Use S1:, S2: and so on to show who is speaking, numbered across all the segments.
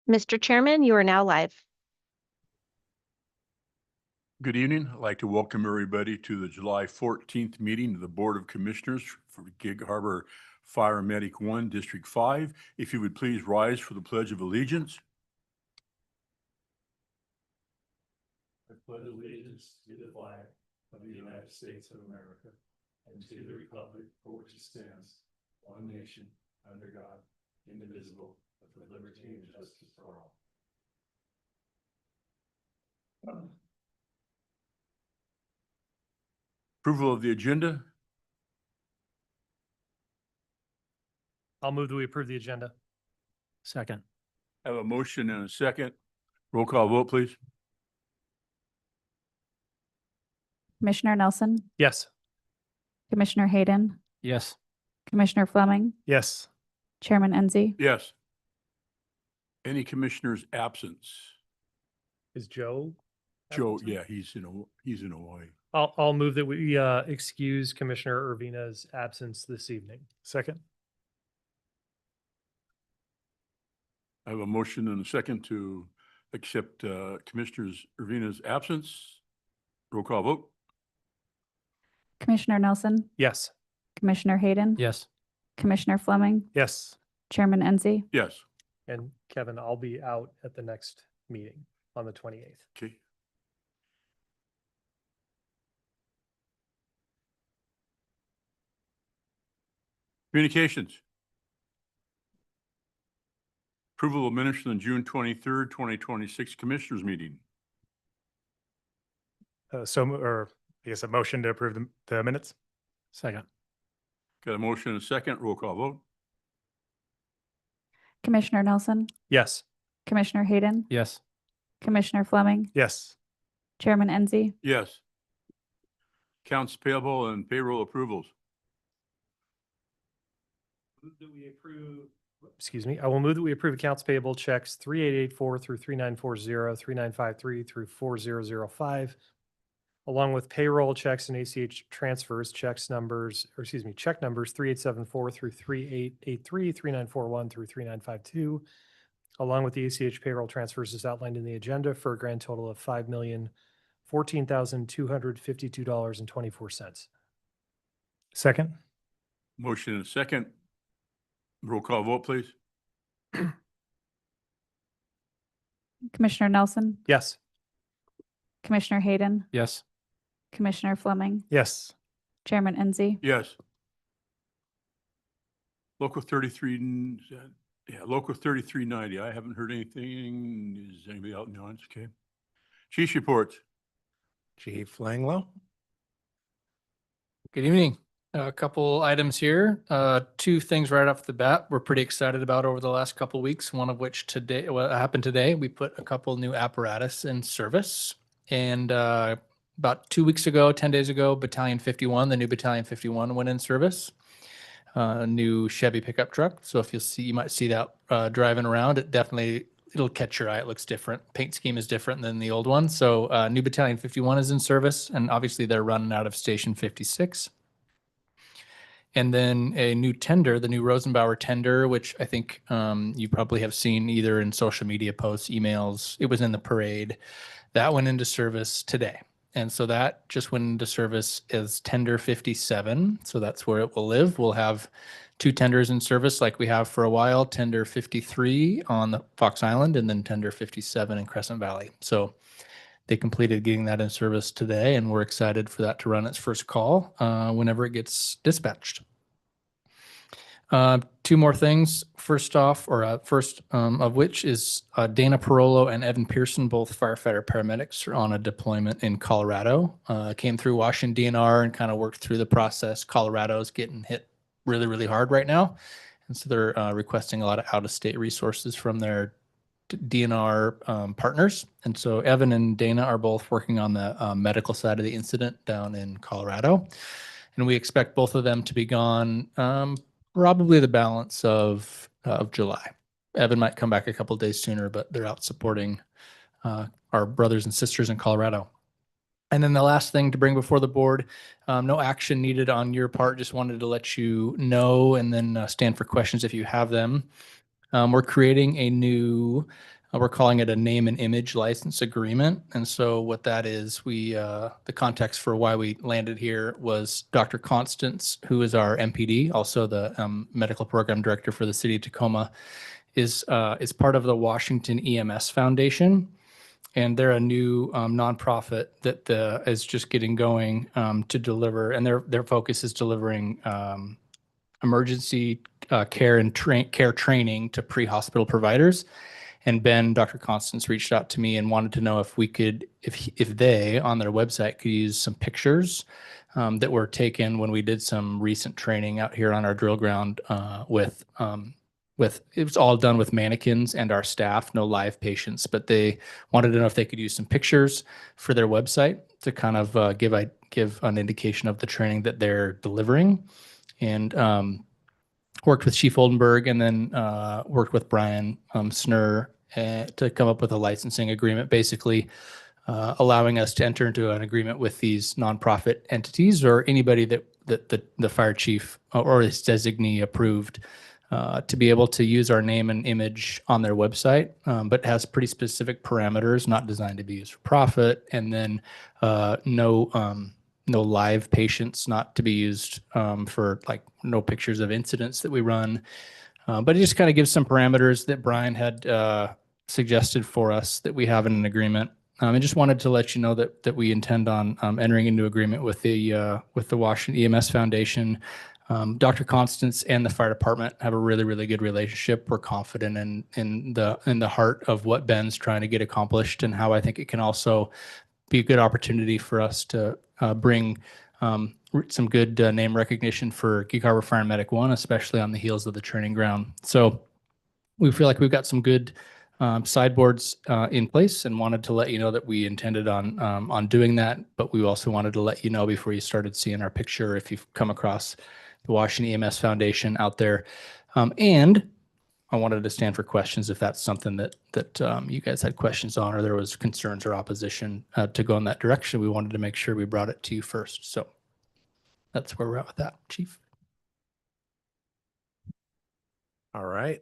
S1: Mr. Chairman, you are now live.
S2: Good evening. I'd like to welcome everybody to the July 14th meeting of the Board of Commissioners for Gig Harbor Fire Medic 1, District 5. If you would please rise for the Pledge of Allegiance. I pledge allegiance to the flag of the United States of America and to the republic for which it stands, one nation, under God, indivisible, with liberty and justice for all. Approval of the agenda.
S3: I'll move that we approve the agenda.
S4: Second.
S2: I have a motion and a second. Roll call vote, please.
S5: Commissioner Nelson,
S3: Yes.
S5: Commissioner Hayden,
S4: Yes.
S5: Commissioner Fleming,
S3: Yes.
S5: Chairman Enzi.
S2: Yes. Any commissioners' absence?
S3: Is Joe?
S2: Joe,
S3: absent?
S2: yeah, he's in Hawaii.
S3: I'll move that we excuse Commissioner Urbina's absence this evening. Second.
S2: I have a motion and a second to accept Commissioners Urbina's absence. Roll call vote.
S5: Commissioner Nelson,
S3: Yes.
S5: Commissioner Hayden,
S4: Yes.
S5: Commissioner Fleming,
S3: Yes.
S5: Chairman Enzi.
S2: Yes.
S3: And Kevin, I'll be out at the next meeting on the 28th.
S2: Okay. Communications. Approval of minutes from the June 23rd, 2026 Commissioners meeting.
S3: Or I guess a motion to approve the minutes.
S4: Second.
S2: Got a motion and a second. Roll call vote.
S5: Commissioner Nelson,
S3: Yes.
S5: Commissioner Hayden,
S4: Yes.
S5: Commissioner Fleming,
S3: Yes.
S5: Chairman Enzi.
S2: Yes. Accounts payable and payroll approvals.
S3: Excuse me. I will move that we approve accounts payable checks 3884 through 3940, 3953 through 4005, along with payroll checks and ACH transfers, check numbers 3874 through 3883, 3941 through 3952, along with the ACH payroll transfers as outlined in the agenda for a grand total of $5,014,252.24. Second.
S2: Motion and a second. Roll call vote, please.
S5: Commissioner Nelson,
S3: Yes.
S5: Commissioner Hayden,
S4: Yes.
S5: Commissioner Fleming,
S3: Yes.
S5: Chairman Enzi.
S2: Yes. Local 33, Local 3390. I haven't heard anything. Is anybody out in the audience? Okay. Chief's reports.
S4: Chief Langlow. Good evening. A couple items here. Two things right off the bat we're pretty excited about over the last couple weeks. One of which today, what happened today, we put a couple new apparatus in service. And about 2 weeks ago, 10 days ago, Battalion 51, the new Battalion 51 went in service. A new Chevy pickup truck. So if you might see that driving around, it'll catch your eye. It looks different. Paint scheme is different than the old one. So new Battalion 51 is in service, and obviously they're running out of Station 56. And then a new tender, the new Rosenbauer tender, which I think you probably have seen either in social media posts, emails. It was in the parade. That went into service today. And so that just went into service as tender 57. So that's where it will live. We'll have two tenders in service like we have for a while, tender 53 on the Fox Island and then tender 57 in Crescent Valley. So they completed getting that in service today, and we're excited for that to run its first call whenever it gets dispatched. Two more things. First of which is Dana Parolo and Evan Pearson, both firefighter paramedics, are on a deployment in Colorado. Came through Washington DNR and kind of worked through the process. Colorado's getting hit really, really hard right now. And so they're requesting a lot of out-of-state resources from their DNR partners. And so Evan and Dana are both working on the medical side of the incident down in Colorado. And we expect both of them to be gone probably the balance of July. Evan might come back a couple of days sooner, but they're out supporting our brothers and sisters in Colorado. And then the last thing to bring before the board, no action needed on your part. Just wanted to let you know and then stand for questions if you have them. We're creating a new, we're calling it a name and image license agreement. And so what that is, the context for why we landed here was Dr. Constance, who is our MPD, also the medical program director for the city of Tacoma, is part of the Washington EMS Foundation. And they're a new nonprofit that is just getting going to deliver, and their focus is delivering emergency care and care training to pre-hospital providers. And Dr. Constance reached out to me and wanted to know if we could, if they on their website could use some pictures that were taken when we did some recent training out here on our drill ground with it was all done with mannequins and our staff, no live patients, but they wanted to know if they could use some pictures for their website to kind of give an indication of the training that they're delivering. And worked with Chief Oldenburg, and then worked with Brian Snur to come up with a licensing agreement, basically allowing us to enter into an agreement with these nonprofit entities or anybody that the fire chief or his designee approved to be able to use our name and image on their website, but has pretty specific parameters, not designed to be used for profit, and then no live patients, not to be used for like no pictures of incidents that we run. But it just kind of gives some parameters that Brian had suggested for us that we have in an agreement. I just wanted to let you know that we intend on entering into agreement with the Washington EMS Foundation. Dr. Constance and the fire department have a really, really good relationship. We're confident in the heart of what Ben's trying to get accomplished, and how I think it can also be a good opportunity for us to bring some good name recognition for Gig Harbor Fire and Medic 1, especially on the heels of the training ground. So we feel like we've got some good sideboards in place, and wanted to let you know that we intended on doing that. But we also wanted to let you know before you started seeing our picture, if you've come across the Washington EMS Foundation out there. And I wanted to stand for questions if that's something that you guys had questions on, or there was concerns or opposition to go in that direction. We wanted to make sure we brought it to you first. So that's where we're at with that, Chief.
S6: All right.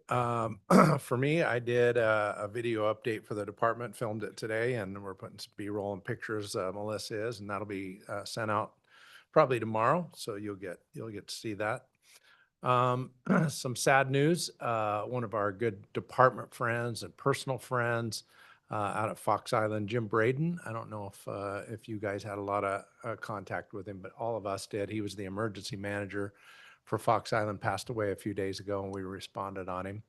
S6: For me, I did a video update for the department, filmed it today, and we're putting some B-roll and pictures. Melissa is, and that'll be sent out probably tomorrow. So you'll get to see that. Some sad news. One of our good department friends and personal friends out at Fox Island, Jim Braden. I don't know if you guys had a lot of contact with him, but all of us did. He was the emergency manager for Fox Island, passed away a few days ago, and we responded on him.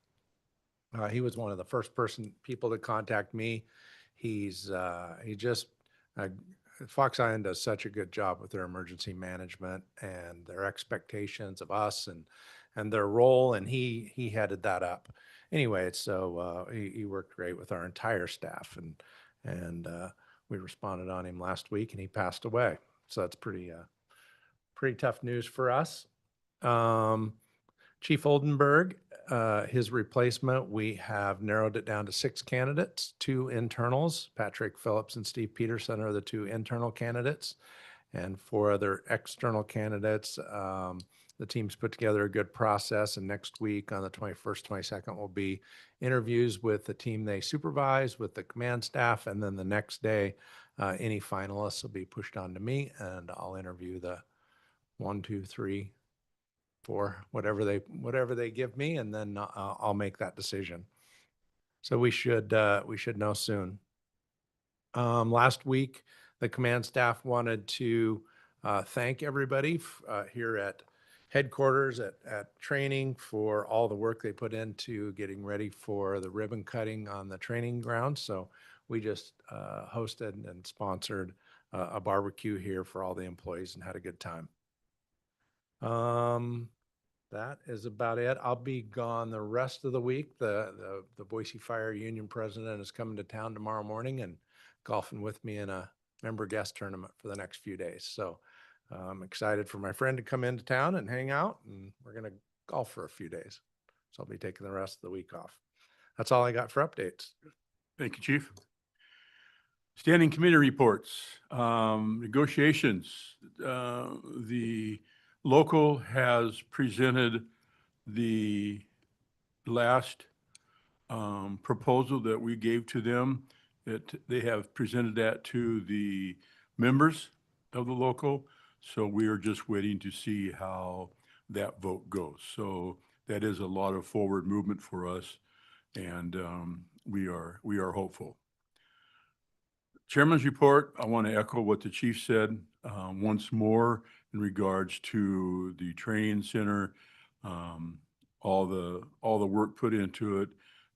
S6: He was one of the first people to contact me. Fox Island does such a good job with their emergency management and their expectations of us and their role, and he headed that up. Anyway, so he worked great with our entire staff, and we responded on him last week, and he passed away. So that's pretty tough news for us. Chief Oldenburg, his replacement, we have narrowed it down to 6 candidates, 2 internals. Patrick Phillips and Steve Peterson are the 2 internal candidates, and 4 other external candidates. The team's put together a good process, and next week on the 21st, 22nd will be interviews with the team they supervise, with the command staff, and then the next day, any finalists will be pushed on to me, and I'll interview the 1, 2, 3, 4, whatever they give me, and then I'll make that decision. So we should know soon. Last week, the command staff wanted to thank everybody here at headquarters at training for all the work they put into getting ready for the ribbon cutting on the training ground. So we just hosted and sponsored a barbecue here for all the employees and had a good time. That is about it. I'll be gone the rest of the week. The Boise Fire Union president is coming to town tomorrow morning and golfing with me in a member guest tournament for the next few days. So I'm excited for my friend to come into town and hang out, and we're going to golf for a few days. So I'll be taking the rest of the week off. That's all I got for updates.
S2: Thank you, Chief. Standing committee reports, negotiations. The local has presented the last proposal that we gave to them. That they have presented that to the members of the local. So we are just waiting to see how that vote goes. So that is a lot of forward movement for us, and we are hopeful. Chairman's report, I want to echo what the chief said once more in regards to the training center, all the work put into it,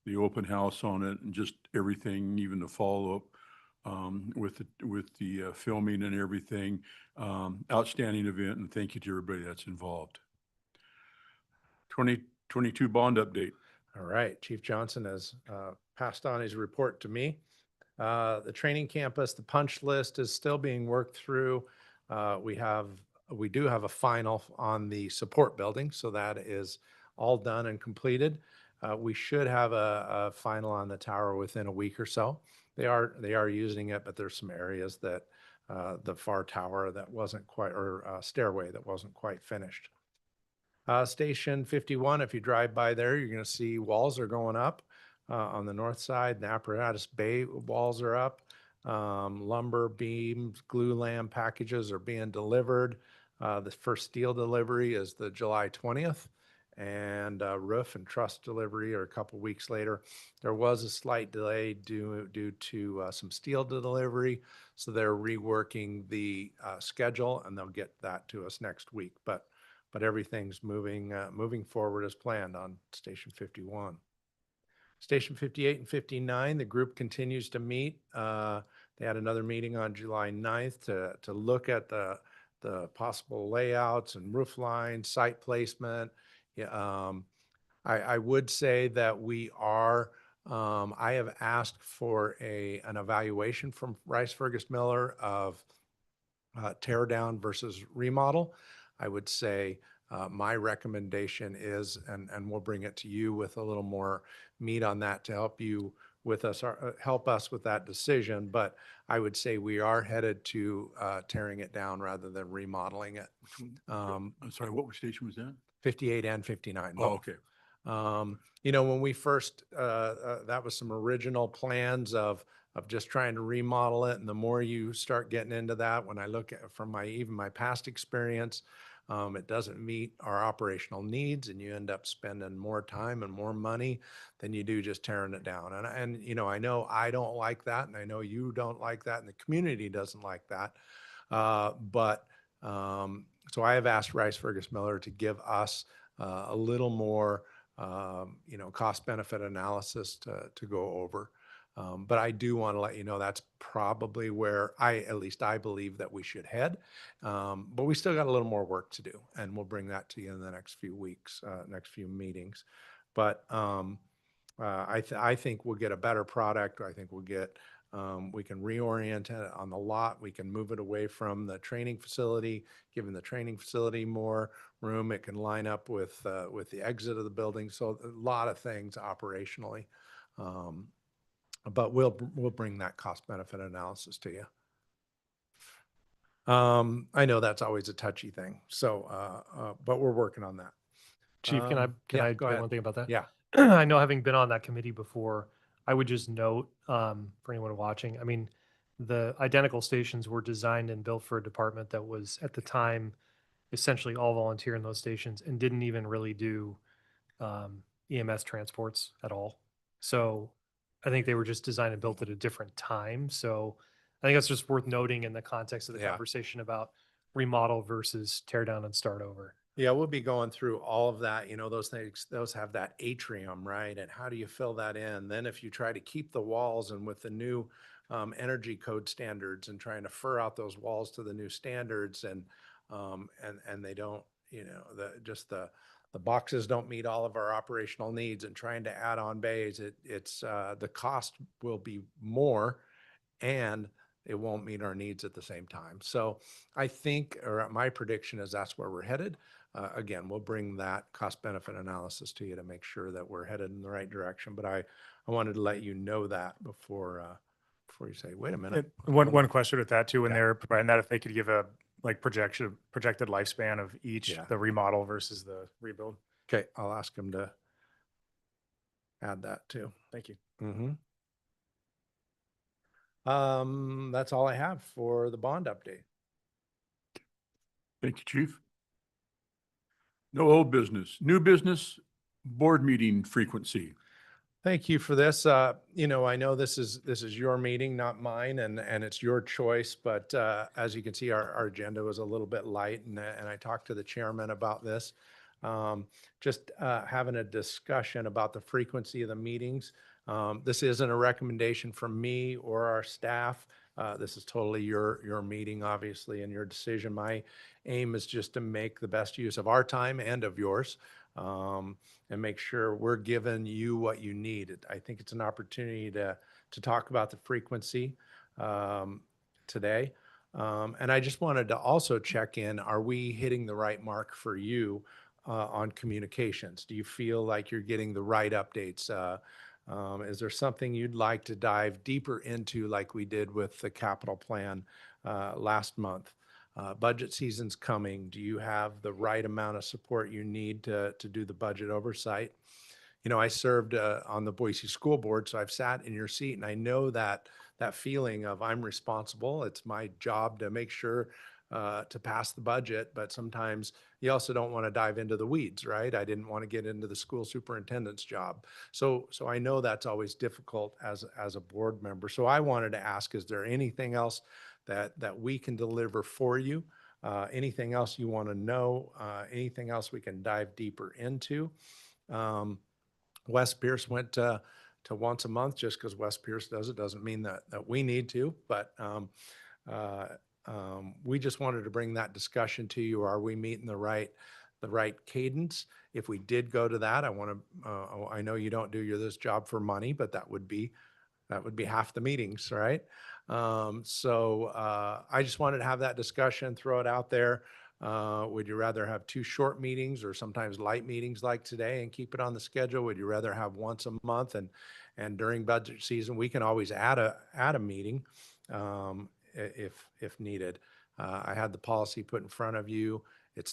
S2: the open house on it, and just everything, even the follow-up with the filming and everything. Outstanding event, and thank you to everybody that's involved. 2022 bond update.
S6: All right, Chief Johnson has passed on his report to me. The training campus, the punch list is still being worked through. We do have a final on the support building, so that is all done and completed. We should have a final on the tower within a week or so. They are using it, but there's some areas that the far tower that wasn't quite, or stairway that wasn't quite finished. Station 51, if you drive by there, you're going to see walls are going up on the north side. The apparatus bay walls are up. Lumber, beams, glue lamb packages are being delivered. The first steel delivery is the July 20th, and roof and truss delivery are a couple weeks later. There was a slight delay due to some steel delivery, so they're reworking the schedule, and they'll get that to us next week. But everything's moving forward as planned on Station 51. Station 58 and 59, the group continues to meet. They had another meeting on July 9th to look at the possible layouts and roof lines, site placement. Yeah, I would say that we are, I have asked for an evaluation from Rice Fergus Miller of tear down versus remodel. I would say my recommendation is, and we'll bring it to you with a little more meat on that to help you with us, help us with that decision. But I would say we are headed to tearing it down rather than remodeling it.
S2: I'm sorry, what station was that?
S6: 58 and 59.
S2: Oh,
S6: both.
S2: okay.
S6: You know, when we first, that was some original plans of just trying to remodel it. And the more you start getting into that, when I look at from even my past experience, it doesn't meet our operational needs, and you end up spending more time and more money than you do just tearing it down. And you know I don't like that, and I know you don't like that, and the community doesn't like that. So I have asked Rice Fergus Miller to give us a little more, cost benefit analysis to go over. But I do want to let you know that's probably where at least I believe that we should head. But we still got a little more work to do, and we'll bring that to you in the next few weeks, next few meetings. But I think we'll get a better product. I think we can reorient it on the lot. We can move it away from the training facility, giving the training facility more room. It can line up with the exit of the building. So a lot of things operationally. But we'll bring that cost benefit analysis to you. I know that's always a touchy thing. So, but we're working on that.
S3: Chief, can I
S6: yeah,
S3: say
S6: go ahead.
S3: one thing about that?
S6: Yeah.
S3: I know, having been on that committee before, I would just note, for anyone watching, I mean, the identical stations were designed and built for a department that was at the time essentially all volunteer in those stations and didn't even really do EMS transports at all. So I think they were just designed and built at a different time. So I think that's just worth noting in the context of the
S6: Yeah.
S3: conversation about remodel versus tear down and start over.
S6: Yeah, we'll be going through all of that. You know, those things, those have that atrium, right? And how do you fill that in? Then if you try to keep the walls, and with the new energy code standards, and trying to fur out those walls to the new standards, and they don't, the boxes don't meet all of our operational needs, and trying to add on bays, it's the cost will be more, and it won't meet our needs at the same time. So I think, or my prediction is that's where we're headed. Again, we'll bring that cost benefit analysis to you to make sure that we're headed in the right direction. But I wanted to let you know that before you say, wait a minute.
S7: One question with that too, when
S6: Yeah.
S7: they're providing that, if they could give a projected lifespan of each,
S6: Yeah.
S7: the remodel versus the rebuild.
S6: Okay, I'll ask them to. add that too.
S7: Thank you.
S6: That's all I have for the bond update.
S2: Thank you, Chief. No old business, new business, board meeting frequency.
S6: Thank you for this. You know, I know this is your meeting, not mine, and it's your choice. But as you can see, our agenda was a little bit light, and I talked to the chairman about this. Just having a discussion about the frequency of the meetings. This isn't a recommendation from me or our staff. This is totally your meeting, obviously, and your decision. My aim is just to make the best use of our time and of yours. And make sure we're giving you what you need. I think it's an opportunity to talk about the frequency today. And I just wanted to also check in, are we hitting the right mark for you on communications? Do you feel like you're getting the right updates? Is there something you'd like to dive deeper into like we did with the capital plan last month? Budget season's coming. Do you have the right amount of support you need to do the budget oversight? You know, I served on the Boise School Board, so I've sat in your seat, and I know that feeling of I'm responsible. It's my job to make sure to pass the budget, but sometimes you also don't want to dive into the weeds, right? I didn't want to get into the school superintendent's job. So I know that's always difficult as a board member. So I wanted to ask, is there anything else that we can deliver for you? Anything else you want to know? Anything else we can dive deeper into? West Pierce went to once a month just because West Pierce does it. Doesn't mean that we need to, but we just wanted to bring that discussion to you. Are we meeting the right cadence? If we did go to that, I know you don't do this job for money, but that would be half the meetings, right? So I just wanted to have that discussion, throw it out there. Would you rather have 2 short meetings or sometimes light meetings like today and keep it on the schedule? Would you rather have once a month? And during budget season, we can always add a meeting if needed. I had the policy put in front of you.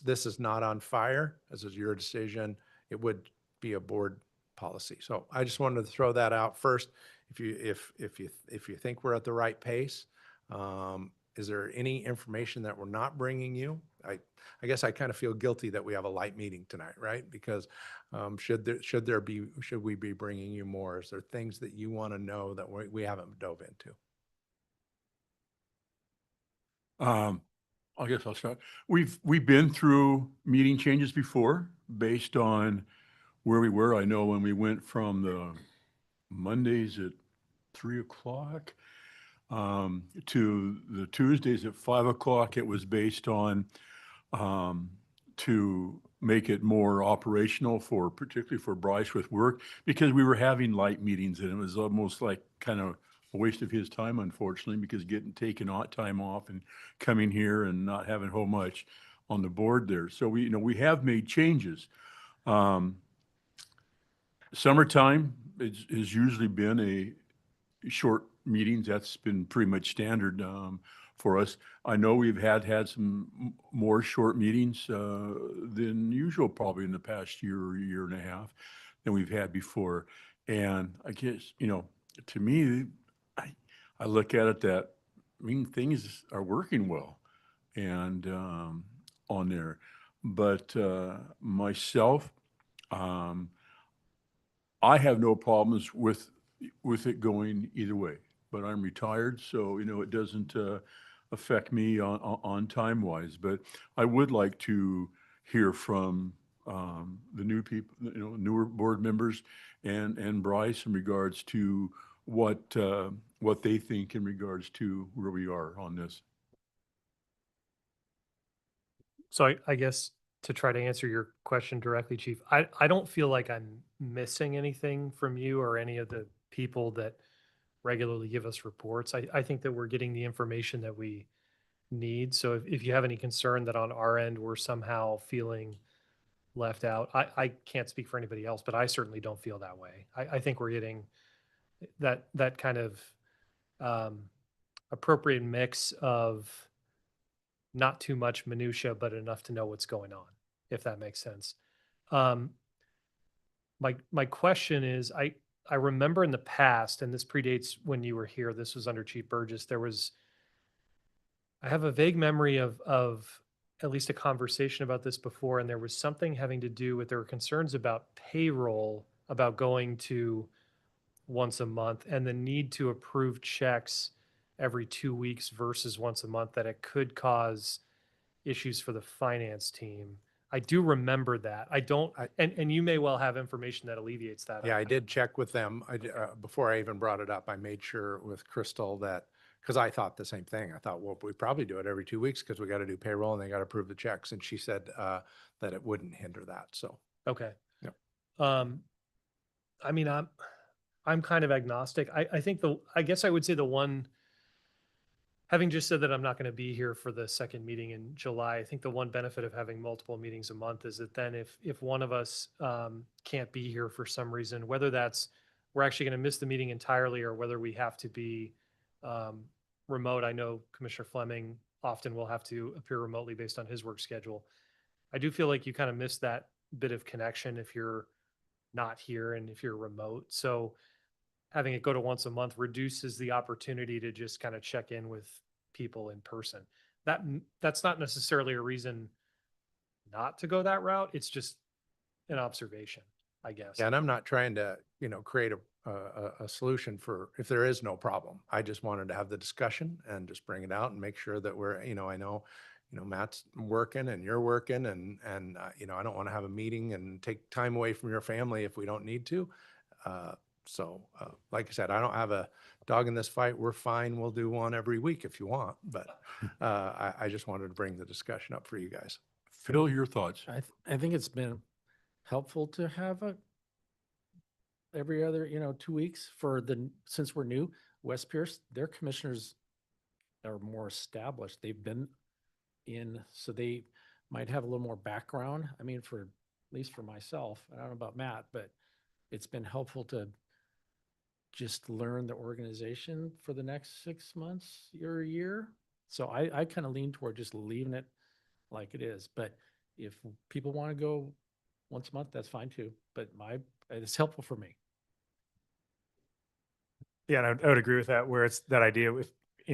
S6: This is not on fire. This is your decision. It would be a board policy. So I just wanted to throw that out first. If you think we're at the right pace, is there any information that we're not bringing you? I guess I kind of feel guilty that we have a light meeting tonight, right? Because should we be bringing you more? Is there things that you want to know that we haven't dove into?
S2: I guess I'll start. We've been through meeting changes before based on where we were. I know when we went from the Mondays at 3:00 to the Tuesdays at 5:00, it was based on to make it more operational particularly for Bryce with work, because we were having light meetings and it was almost like kind of a waste of his time, unfortunately, because taking time off and coming here and not having whole much on the board there. So we have made changes. Summertime has usually been a short meetings. That's been pretty much standard for us. I know we've had some more short meetings than usual, probably in the past year or year and a half than we've had before. And I guess, to me, I look at it that things are working well and on there. But myself, I have no problems with it going either way, but I'm retired, so it doesn't affect me on time wise. But I would like to hear from the new people, newer board members, and Bryce in regards to what they think in regards to where we are on this.
S3: So I guess to try to answer your question directly, Chief, I don't feel like I'm missing anything from you or any of the people that regularly give us reports. I think that we're getting the information that we need. So if you have any concern that on our end, we're somehow feeling left out, I can't speak for anybody else, but I certainly don't feel that way. I think we're getting that kind of appropriate mix of not too much minutia, but enough to know what's going on, if that makes sense. my question is, I remember in the past, and this predates when you were here, this was under Chief Burgess, I have a vague memory of at least a conversation about this before, and there was something having to do with, there were concerns about payroll, about going to once a month and the need to approve checks every 2 weeks versus once a month, that it could cause issues for the finance team. I do remember that. I don't, and you may well have information that alleviates that.
S6: Yeah, I did check with them. Before I even brought it up, I made sure with Crystal that, because I thought the same thing. I thought, well, we probably do it every 2 weeks because we got to do payroll and they got to approve the checks. And she said that it wouldn't hinder that. So,
S3: Okay.
S6: Yep.
S3: I mean, I'm kind of agnostic. I think I guess I would say the one, having just said that I'm not going to be here for the second meeting in July, I think the one benefit of having multiple meetings a month is that then if one of us can't be here for some reason, whether that's we're actually going to miss the meeting entirely or whether we have to be remote. I know Commissioner Fleming often will have to appear remotely based on his work schedule. I do feel like you kind of miss that bit of connection if you're not here and if you're remote. So having it go to once a month reduces the opportunity to just kind of check in with people in person. That's not necessarily a reason not to go that route. It's just an observation, I guess.
S6: yeah, and I'm not trying to, create a solution for if there is no problem. I just wanted to have the discussion and just bring it out and make sure that we're, I know, Matt's working and you're working and I don't want to have a meeting and take time away from your family if we don't need to. So, like I said, I don't have a dog in this fight. We're fine. We'll do one every week if you want, but I just wanted to bring the discussion up for you guys.
S2: Phil, your thoughts?
S8: I think it's been helpful to have every other, 2 weeks since we're new. West Pierce, their commissioners are more established. They've been so they might have a little more background. I mean, at least for myself, I don't know about Matt, but it's been helpful to just learn the organization for the next 6 months or a year. So I kind of lean toward just leaving it like it is. But if people want to go once a month, that's fine too. But it's helpful for me.
S7: Yeah, and I would agree with that, where it's that idea with,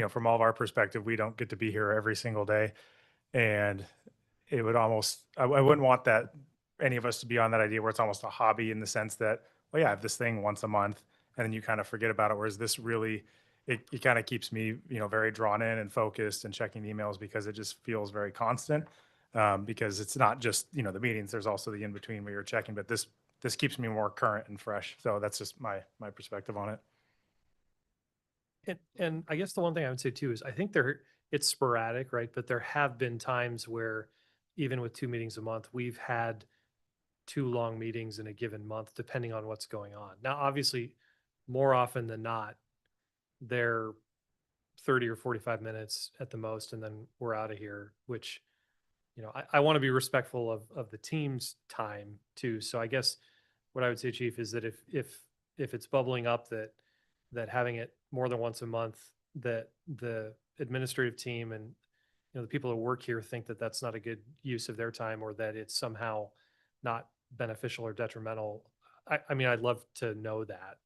S7: from all of our perspective, we don't get to be here every single day. And it would almost, I wouldn't want that, any of us to be on that idea where it's almost a hobby in the sense that, well, yeah, I have this thing once a month and then you kind of forget about it. Whereas this really, it kind of keeps me, very drawn in and focused and checking emails because it just feels very constant. Because it's not just, the meetings, there's also the in-between where you're checking, but this keeps me more current and fresh. So that's just my perspective on it.
S3: And I guess the one thing I would say too is I think it's sporadic, right? But there have been times where even with 2 meetings a month, we've had 2 long meetings in a given month, depending on what's going on. Now, obviously, more often than not, they're 30 or 45 minutes at the most, and then we're out of here, which, I want to be respectful of the team's time too. So I guess what I would say, Chief, is that if it's bubbling up that having it more than once a month, that the administrative team and the people who work here think that that's not a good use of their time or that it's somehow not beneficial or detrimental. I mean, I'd love to know that.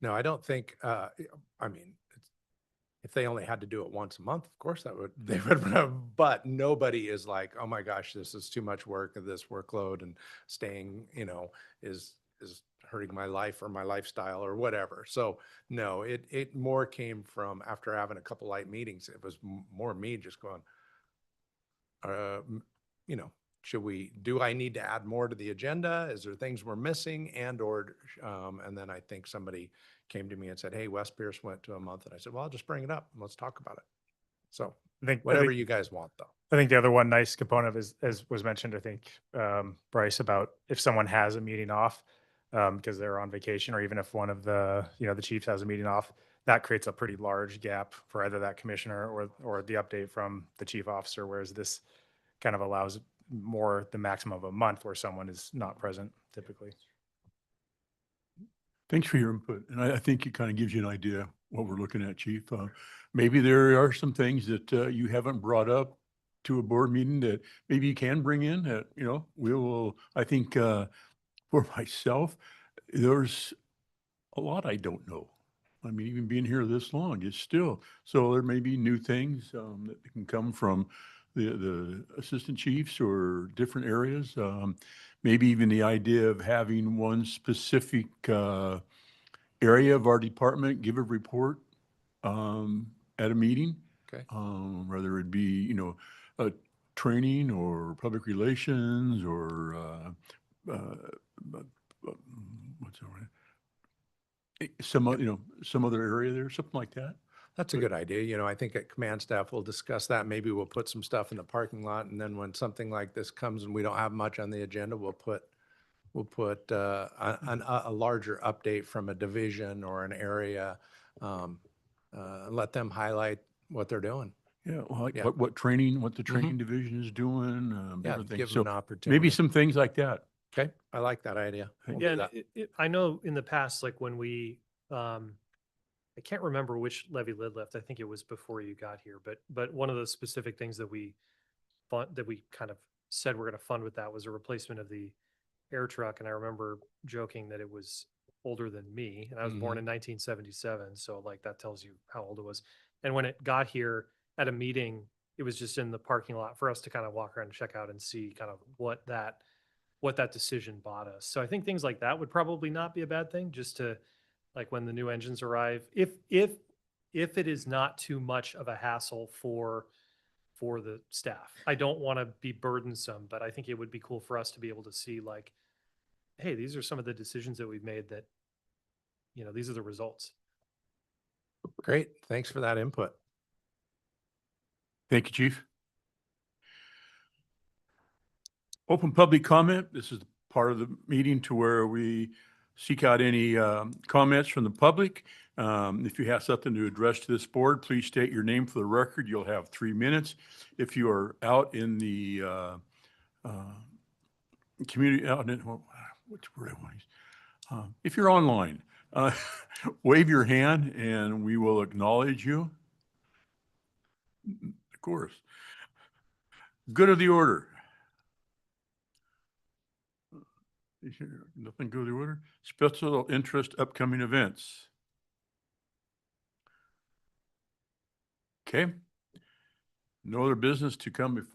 S6: No, I don't think, if they only had to do it once a month, of course they would, but nobody is like, oh my gosh, this is too much work and this workload and staying, is hurting my life or my lifestyle or whatever. So no, it more came from after having a couple light meetings. It was more me just going, do I need to add more to the agenda? Is there things we're missing? And then I think somebody came to me and said, hey, West Pierce went to a month. And I said, well, I'll just bring it up and let's talk about it. So whatever you guys want though.
S7: I think the other one nice component is, as was mentioned, I think, Bryce, about if someone has a meeting off because they're on vacation, or even if one of the chiefs has a meeting off, that creates a pretty large gap for either that commissioner or the update from the chief officer, whereas this kind of allows the maximum of a month where someone is not present typically.
S2: Thanks for your input. And I think it kind of gives you an idea what we're looking at, Chief. Maybe there are some things that you haven't brought up to a board meeting that maybe you can bring in that, we will, I think
S9: for myself, there's a lot I don't know. I mean, even being here this long, it's still, so there may be new things that can come from the assistant chiefs or different areas. Maybe even the idea of having one specific area of our department give a report at a meeting.
S6: Okay.
S9: Whether it be, a training or public relations or what's that? Some other area there, something like that.
S6: That's a good idea. I think at command staff, we'll discuss that. Maybe we'll put some stuff in the parking lot, and then when something like this comes and we don't have much on the agenda, we'll put a larger update from a division or an area, and let them highlight what they're doing.
S9: Yeah, like
S6: Yeah.
S9: what the training division is doing,
S6: Yeah,
S9: different things.
S6: give
S9: So
S6: them an opportunity.
S9: maybe some things like that.
S6: Okay, I like that idea. We'll do
S3: Yeah, and
S6: that.
S3: I know in the past, like when I can't remember which levy lid lift. I think it was before you got here, but one of the specific things that we kind of said we're going to fund with that was a replacement of the air truck. And I remember joking that it was older than me, and I was born in 1977. So like that tells you how old it was. And when it got here at a meeting, it was just in the parking lot for us to kind of walk around and check out and see kind of what that decision bought us. So I think things like that would probably not be a bad thing, just to, like, when the new engines arrive, if it is not too much of a hassle for the staff. I don't want to be burdensome, but I think it would be cool for us to be able to see, like, hey, these are some of the decisions that we've made that, these are the results.
S6: Great. Thanks for that input.
S9: Thank you, Chief. Open public comment. This is part of the meeting to where we seek out any comments from the public. If you have something to address to this board, please state your name for the record. You'll have 3 minutes. If you are out in the community, what's the word I want to use? If you're online, wave your hand and we will acknowledge you. Of course. Good of the order. Nothing good of the order. Special interest upcoming events. Okay. No other business to come before